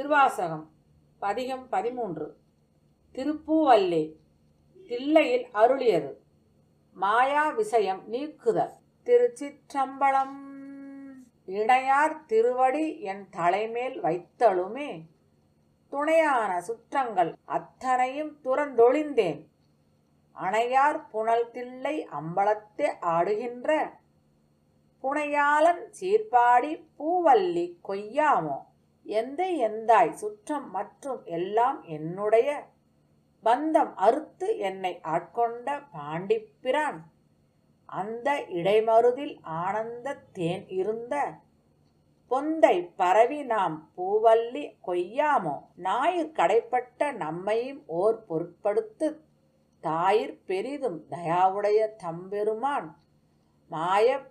திருவாசகம் பதிகம் 13. திருப்பூவல்லி தில்லையில் அருளியது. மாயா விஷயம் நீக்குதல். திருச்சிற்றம்பலம். இணையார் திருவடி என் தலைமேல் வைத்தலுமே, துணையான சுற்றங்கள் அத்தனையும் துறந்தொழிந்தேன். அணையார் புனல் தில்லை அம்பலத்தே ஆடுகின்ற புனையாளன் சீர்பாடி பூவல்லி கொய்யாமோ. எந்தாய் சுற்றம் மற்றும் எல்லாம் என்னுடைய பந்தம் அறுத்து என்னை ஆட்கொண்ட பாண்டிப்பிரான், அந்த இடைமருதில் ஆனந்த தேன் இருந்த பொந்தை பரவி நாம் பூவல்லி கொய்யாமோ. ஞாயிற் கடைப்பட்ட நம்மையும் ஓர் பொருட்படுத்து தாயிற் பெரிதும் தயாவுடைய தம்பெருமான் மாய